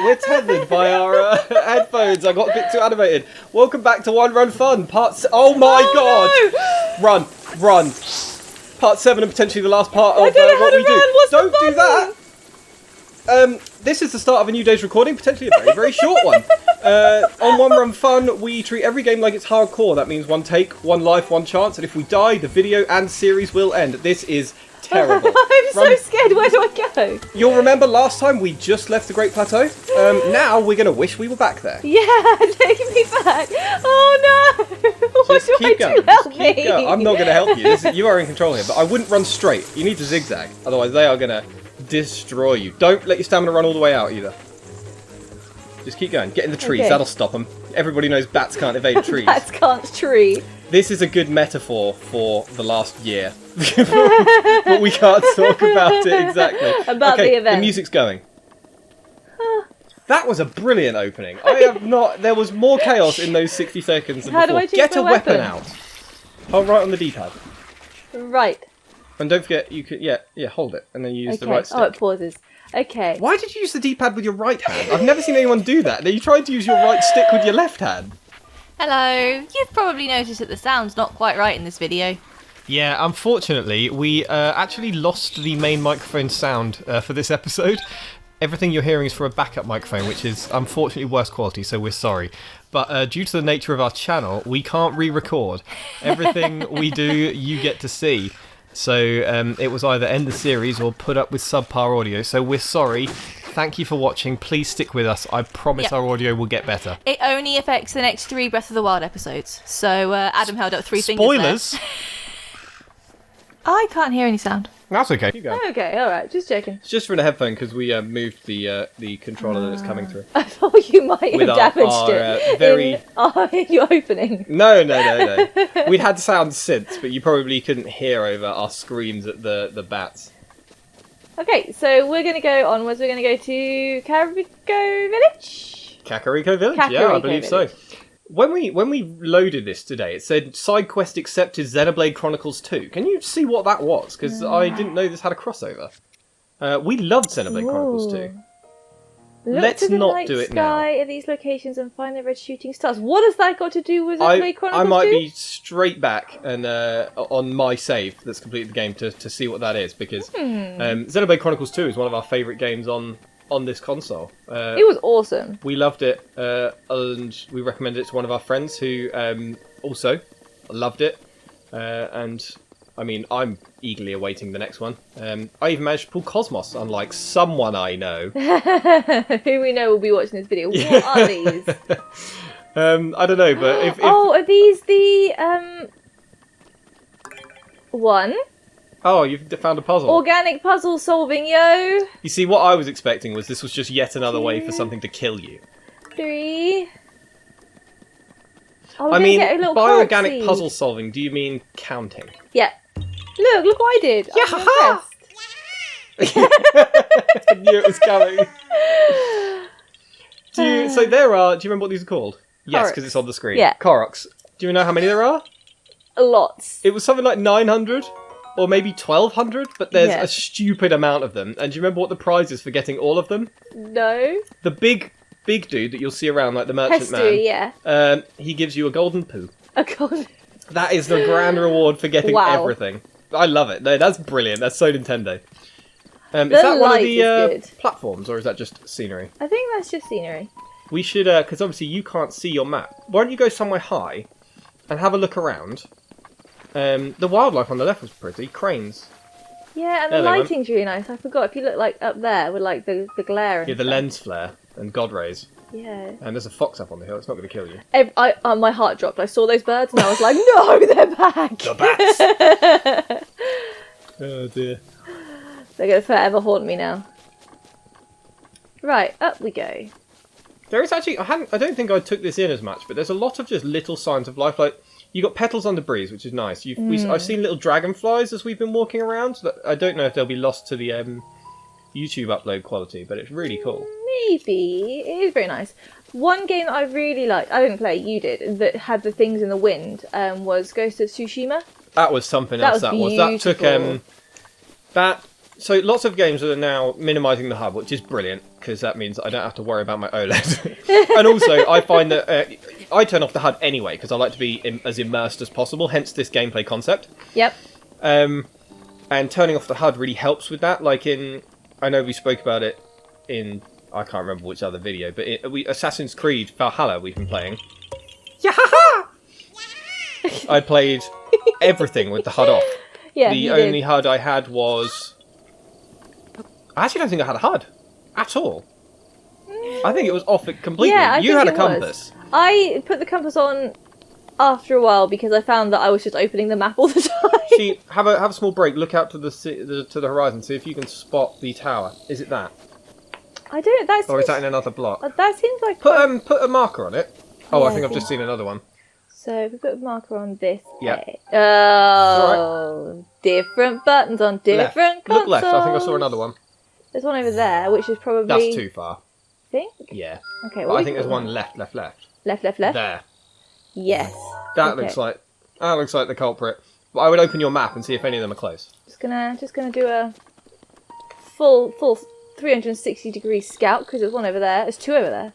we're tethered by our headphones. I got a bit too animated. Welcome back to One Run Fun, oh my god! No! Run. Part 7 and potentially the last part of I don't know what how we to run. do. What's Don't the do button? that! This is the start of a new day's recording, potentially a very, very short one. On One Run Fun, we treat every game like it's hardcore. That means one take, one life, one chance, and if we die, the video and series will end. This is terrible. I'm so scared. Where do I go? You'll remember last time we just left the Great Plateau. Now we're going to wish we were back there. Yeah, take me back. Oh no! What Just do I keep do? going. Help Just keep me. going. I'm not going to help you. You are in control here, but I wouldn't run straight. You need to zigzag, otherwise they are going to destroy you. Don't let your stamina run all the way out either. Just keep going. Get in the trees. Okay. That'll stop them. Everybody knows bats can't evade trees. Bats can't tree. This is a good metaphor for the last year. But we can't talk about it exactly. About the event. The music's going. That was a brilliant opening. There was more chaos in those 60 seconds than How do before. I choose Get my a weapon weapon? out. Hold right on the D-pad. Right. And don't forget, you could, hold it, and then you use Okay. the right stick. Oh, it pauses. Okay. Why did you use the D-pad with your right hand? I've never seen anyone do that. Now you tried to use your right stick with your left hand. Hello. You've probably noticed that the sound's not quite right in this video. Yeah, unfortunately, we actually lost the main microphone sound for this episode. Everything you're hearing is from a backup microphone, which is unfortunately worse quality, so we're sorry. But due to the nature of our channel, we can't re-record. Everything we do, you get to see. So it was either end the series or put up with subpar audio. So we're sorry. Thank you for watching. Please stick with us. I promise Yep. our audio will get better. It only affects the next 3 Breath of the Wild episodes. So Adam held up 3 fingers there. Spoilers? I can't hear any sound. That's okay. You go. Okay. All right. Just checking. It's just for the headphone because we moved the controller that it's coming through. I thought you might With have damaged our, it very- in your opening. No. We'd had sound since, but you probably couldn't hear over our screams at the bats. Okay, so we're going to go onwards. We're going to go to Kakariko Village. Kakariko Village? Yeah, I Kakariko believe Village. so. When we loaded this today, it said side quest accepted Xenoblade Chronicles 2. Can you see what that was? Because I didn't know this had a crossover. We loved Xenoblade Chronicles 2. Look Let's to the not night do it now. sky at these locations and find the red shooting stars. What has that got to do with Xenoblade Chronicles I might 2? be straight back and on my save that's completed the game to see what that is, because Xenoblade Chronicles 2 is one of our favourite games on this console. It was awesome. We loved it, and we recommended it to one of our friends who also loved it. And I mean, I'm eagerly awaiting the next one. I even managed to pull Cosmos, unlike someone I know. Who we know will be watching this video. What are these? I don't know, but if Oh, are these the one oh, you've found a puzzle. organic puzzle solving, yo? You see, what I was expecting was this was just yet another way for something to kill you. 3. Oh, we're I gonna mean, get a little by Korok organic Seed. puzzle solving, do you mean counting? Yeah. Look what I did. Yeah, I'm ha-ha! impressed. I knew it was coming. Do you remember what these are called? Yes, because Koroks. it's on the screen. Yeah. Koroks. Do you know how many there are? Lots. It was something like 900 or maybe 1200, but there's Yeah. a stupid amount of them. And do you remember what the prize is for getting all of them? No. The big dude that you'll see around, like the merchant Pestery, man. yeah. He gives you a golden poo. Oh, God. That is the grand reward for getting Wow. everything. I love it. No, that's brilliant. That's so Nintendo. Is The that one of light the is good. platforms, or is that just scenery? I think that's just scenery. We should, because obviously you can't see your map. Why don't you go somewhere high and have a look around? The wildlife on the left was pretty. Cranes. Yeah, and There the they went. lighting's really nice. I forgot. If you look like up there with like the glare and Yeah, the stuff. lens flare and god rays. Yeah. And there's a fox up on the hill. It's not going to kill you. My heart dropped. I saw those birds and I was like, no, they're back. The bats! Oh dear. They're going to forever haunt me now. Right, up we go. There is actually, I don't think I took this in as much, but there's a lot of just little signs of life. Like, you got petals on the breeze, which is nice. I've seen little dragonflies as we've been walking around. I don't know if they'll be lost to the YouTube upload quality, but it's really cool. Maybe. It is very nice. One game that I really liked, I didn't play, you did, that had the things in the wind, was Ghost of Tsushima. That was something That else. was That took beautiful. that So lots of games are now minimising the HUD, which is brilliant, because that means I don't have to worry about my OLED. And also, I find that I turn off the HUD anyway, because I like to be as immersed as possible, hence this gameplay concept. Yep. And turning off the HUD really helps with that. Like I know we spoke about it in, I can't remember which other video, but Assassin's Creed Valhalla we've been playing. I played everything with the HUD off. Yeah, the only HUD I had was... I actually don't think I had a HUD at all. I think it was off it completely. Yeah, you had a compass. I put the compass on after a while because I found that I was just opening the map all the time. See, have a small break. Look out to the horizon. See if you can spot the tower. Is it that? I don't. That seems, Or is that in another block? That seems like Put a marker on it. Oh, Yeah, I think I I've just think- seen another one. So if we put a marker on this. Yeah. Oh, different buttons on different consoles. Look left. I think I saw another one. There's one over there, which is probably. That's too far. Think. Yeah. Okay. But Well, I think there's one left. Left. There. Yes. That Okay. looks like the culprit. But I would open your map and see if any of them are close. Just gonna do a full 360-degree scout because there's one over there. There's two over there.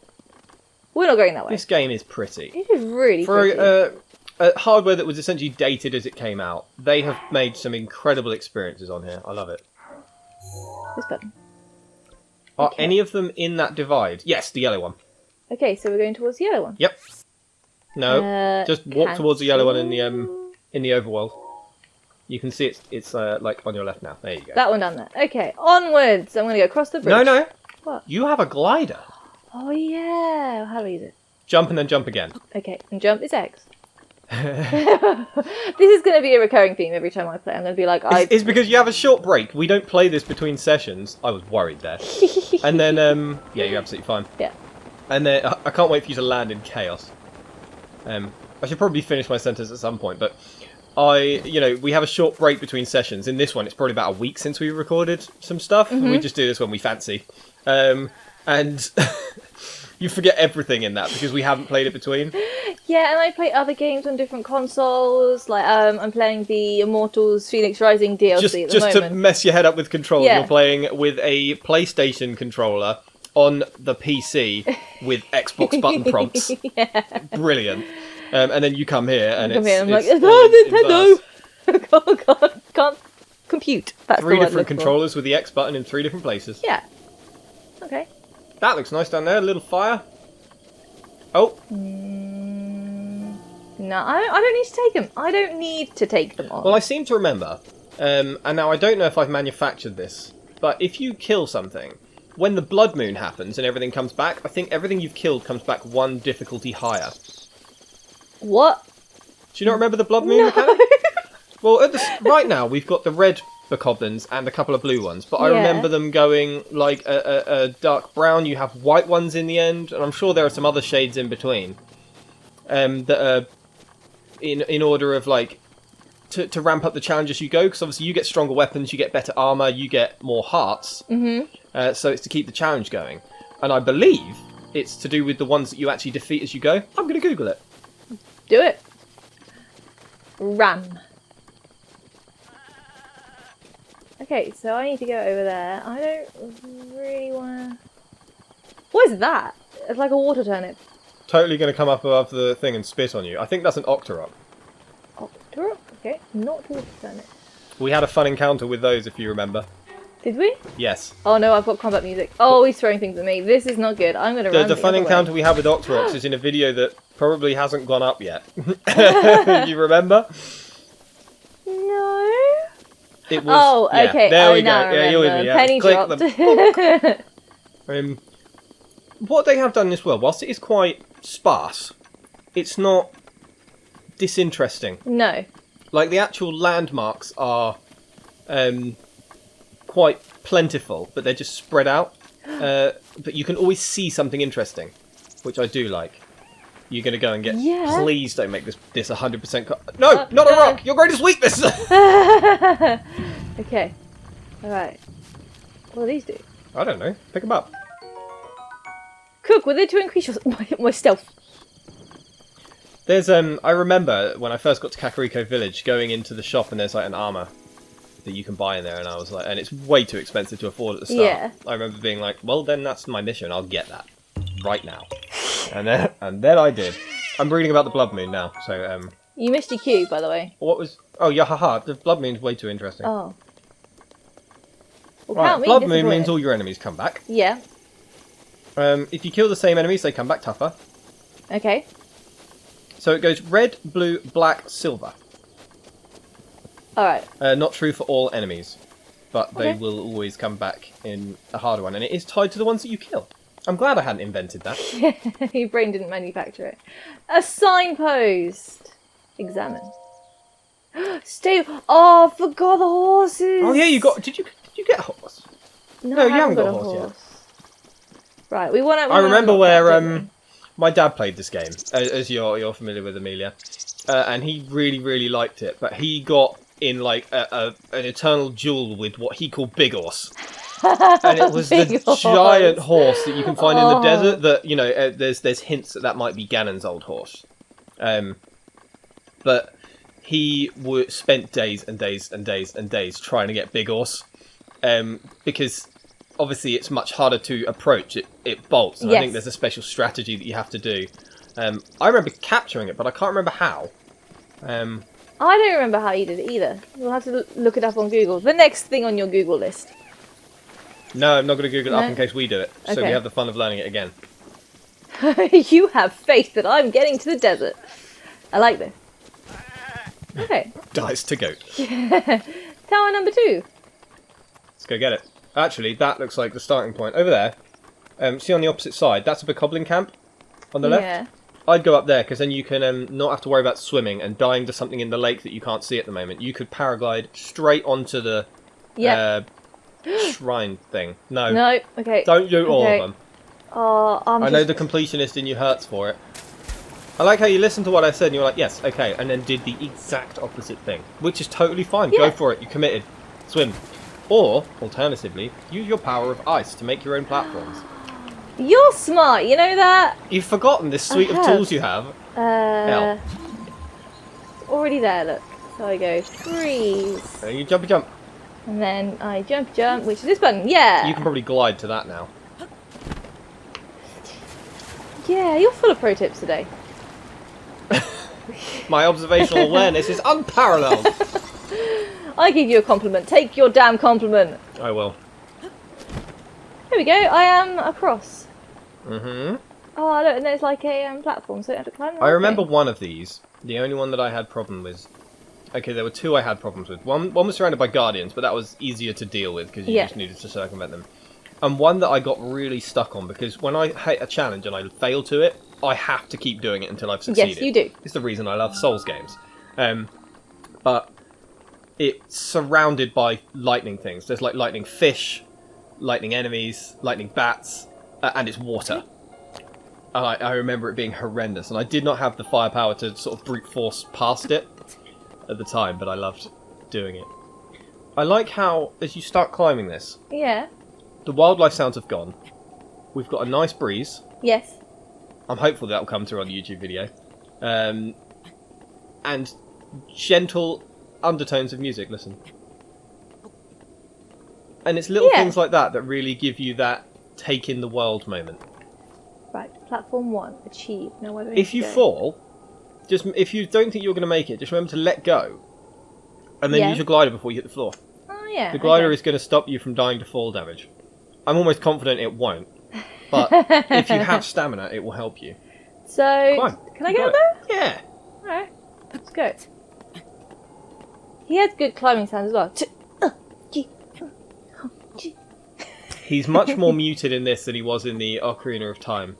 We're not going that way. This game is pretty. It is really For pretty. hardware that was essentially dated as it came out, they have made some incredible experiences on here. I love it. This button. Are Okay. any of them in that divide? Yes, the yellow one. Okay, so we're going towards the yellow one. Yep. No, just walk towards the yellow one in the overworld. You can see it's like on your left now. There you go. That one down there. Okay, onwards. I'm going to go across the bridge. No. What? You have a glider. Oh yeah. How do I use it? Jump and then jump again. Okay, and jump is X. This is going to be a recurring theme every time I play. I'm going to be like, It's because you have a short break. We don't play this between sessions. I was worried there. And then, yeah, you're absolutely fine. Yeah. And then, I can't wait for you to land in chaos. I should probably finish my sentence at some point, but we have a short break between sessions. In this one, it's probably about a week since we recorded some stuff. Mm-hmm. We just do this when we fancy. And you forget everything in that because we haven't played it between. Yeah, and I play other games on different consoles. Like, I'm playing the Immortals Phoenix Rising DLC at the Just moment. to mess your head up with controls, Yeah. you're playing with a PlayStation controller on the PC with Xbox button prompts. Yeah. Brilliant. And then you come here and I'm it's like, all oh, in verse. Nintendo! Oh god, can't compute. That's Three the word different I'm looking for. controllers with the X button in 3 different places. Yeah. Okay. That looks nice down there. A little fire. Oh, No, I don't need to take them. I don't need to take them on. well, I seem to remember, and now I don't know if I've manufactured this, but if you kill something, when the blood moon happens and everything comes back, I think everything you've killed comes back 1 difficulty higher. What? Do you not remember the blood moon mechanic? Well, right now we've got the red bokoblins and a couple of blue ones, but I Yeah. remember them going like a dark brown. You have white ones in the end, and I'm sure there are some other shades in between that are in order of like to ramp up the challenge as you go. Because obviously you get stronger weapons, you get better armor, you get more hearts. Mm-hmm. So it's to keep the challenge going, and I believe it's to do with the ones that you actually defeat as you go. I'm going to Google it. Do it. Ram. Okay, so I need to go over there. I don't really want to... What is that? It's like a water turnip. Totally going to come up above the thing and spit on you. I think that's an octorok. Octorok? Okay, not water turnip. We had a fun encounter with those, if you remember. Did we? Yes. Oh no, I've got combat music. Oh, he's throwing things at me. This is not good. I'm going to run The fun other way. encounter we had with octoroks is in a video that probably hasn't gone up yet. You remember? No. It was. Oh, yeah, okay. There oh, we now go. I Yeah, you're with remember. me. Yeah. Penny Click dropped. them. What they have done as well, whilst it is quite sparse, it's not disinteresting. No. Like the actual landmarks are quite plentiful, but they're just spread out. But you can always see something interesting, which I do like. You're going to go and get... Yeah. Please don't make this 100%... No, not a no. rock! Your greatest weakness! Okay. Alright. What do these do? I don't know. Pick them up. Cook, were they to increase my stealth? There's I remember when I first got to Kakariko Village, going into the shop and there's like an armour that you can buy in there, and I was like, and it's way too expensive to afford at the start. Yeah. I remember being like, well, then that's my mission. I'll get that right now, and then I did. I'm reading about the blood moon now, so You missed your cue, by the way. what was? Oh yeah, haha. The blood moon's way too interesting. Oh. Well, Right, count me blood moon disappointed. means all your enemies come back. Yeah. If you kill the same enemies, they come back tougher. Okay. So it goes red, blue, black, silver. Alright. Not true for all enemies, but they Okay. will always come back in a harder one, and it is tied to the ones that you kill. I'm glad I hadn't invented that. Your brain didn't manufacture it. A signpost. Examine. Stay. Oh, I forgot the horses. Oh yeah, you got. Did you get a horse? No, you I haven't got a horse yet. Right, we want to. I remember where my dad played this game, as you're familiar with, Amelia, and he really liked it, but he got in like an eternal duel with what he called Big Horse. And it was the Big horse. giant horse that you can find in the desert. That there's hints that might be Ganon's old horse, but he spent days and days and days and days trying to get Big Horse, because obviously it's much harder to approach. It bolts, and I think there's a special strategy that you have to do. I remember capturing it, but I can't remember how. I don't remember how you did it either. We'll have to look it up on Google. The next thing on your Google list. No, I'm not going to Google it up No? in case we do it, so we Okay. have the fun of learning it again. You have faith that I'm getting to the desert. I like this. Okay. Dice to goat. Tower number 2. Let's go get it. Actually, that looks like the starting point. Over there, see on the opposite side, that's a Bokoblin camp on the left. Yeah. I'd go up there, because then you can not have to worry about swimming and dying to something in the lake that you can't see at the moment. You could paraglide straight onto the shrine thing. No. No. Okay. Don't do all Okay. of them. Oh, I know the completionist in you hurts for it. I like how you listened to what I said and you were like, yes, okay, and then did the exact opposite thing, which is totally fine. Go Yeah. for it. You committed. Swim. Or, alternatively, use your power of ice to make your own platforms. You're smart. You know that. You've forgotten this suite of have. tools you have. It's already there. Look. So I go freeze, And you jumpy jump. and then I jump, which is this button. Yeah. You can probably glide to that now. Yeah, you're full of pro tips today. My observational awareness is unparalleled. I give you a compliment. Take your damn compliment. I will. Here we go. I am across. Mm-hmm. Oh, look, and there's like a platform, so I don't have to climb. I remember one of these. The only one that I had problem with. Okay, there were two I had problems with. One was surrounded by guardians, but that was easier to deal with because you Yeah. just needed to circumvent them. And one that I got really stuck on because when I hit a challenge and I fail to it, I have to keep doing it until I've succeeded. Yes, you do. It's the reason I love Souls games. But it's surrounded by lightning things. There's like lightning fish, lightning enemies, lightning bats, and it's water. And I remember it being horrendous, and I did not have the firepower to sort of brute force past it at the time, but I loved doing it. I like how, as you start climbing this, Yeah. the wildlife sounds have gone. We've got a nice breeze. Yes. I'm hopeful that'll come through on the YouTube video. And gentle undertones of music, listen. And it's little Yeah. things like that that really give you that take in the world moment. Right. Platform 1 achieved. Now where do I If need you to go? fall, if you don't think you're going to make it, just remember to let go. And then Yeah. use your glider before you hit the floor. Oh yeah. The glider okay. is going to stop you from dying to fall damage. I'm almost confident it won't. But if you have stamina, it will help you. So Climb. can I You get up got there? it. Yeah. Alright. Let's go. He had good climbing sounds as well. He's much more muted in this than he was in the Ocarina of Time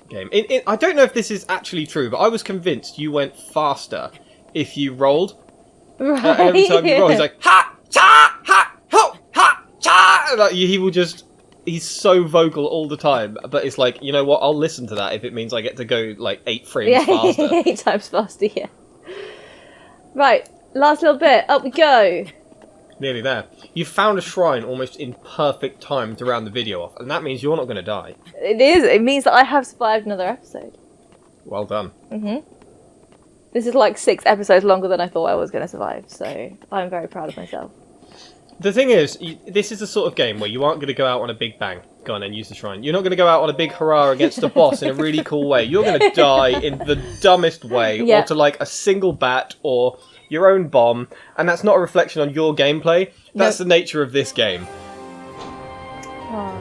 game. I don't know if this is actually true, but I was convinced you went faster if you rolled. Right. And every time you roll, he's like, ha, cha, ha, ho, ha, cha. And like, he will just, he's so vocal all the time. But it's like, you know what, I'll listen to that if it means I get to go like 8 frames faster. 8 times faster, yeah. Right, last little bit. Up we go. Nearly there. You found a shrine almost in perfect time to round the video off. And that means you're not going to die. It is. It means that I have survived another episode. Well done. This is like 6 episodes longer than I thought I was going to survive, so I'm very proud of myself. The thing is, this is the sort of game where you aren't going to go out on a big bang. Go on and use the shrine. You're not going to go out on a big hurrah against a boss in a really cool way. You're going to die in the dumbest way, or to like a single bat or your own bomb, and that's not a reflection on your gameplay. That's the nature of this game. Oh.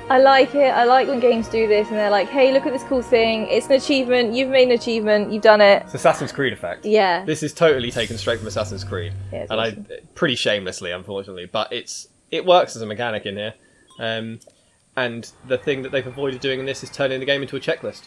I like it. I like when games do this and they're like, hey, look at this cool thing. It's an achievement. You've made an achievement. You've done it. It's Assassin's Creed effect. Yeah. This is totally taken straight from Assassin's Creed. Yeah, it's and awesome. pretty shamelessly, unfortunately. But it works as a mechanic in here. And the thing that they've avoided doing in this is turning the game into a checklist.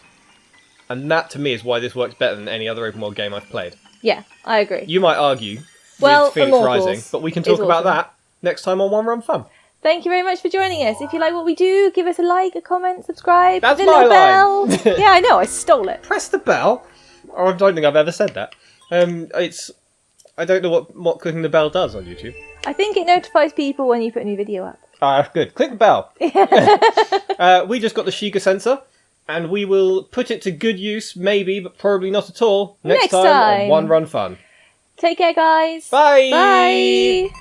And that, to me, is why this works better than any other open world game I've played. Yeah, I agree. You might argue Well, with Phoenix Immortals Rising, but we can talk is about awesome. that next time on One Run Fun. Thank you very much for joining us. If you like what we do, give us a like, a comment, subscribe. That's the my little bell. line. Yeah, I know. I stole it. Press the bell. Oh, I don't think I've ever said that. I don't know what clicking the bell does on YouTube. I think it notifies people when you put a new video up. Ah, that's good. Click the bell. We just got the Sheikah sensor, and we will put it to good use, maybe, but probably not at all, next time on One Run Fun. Take care, guys. Bye. Bye.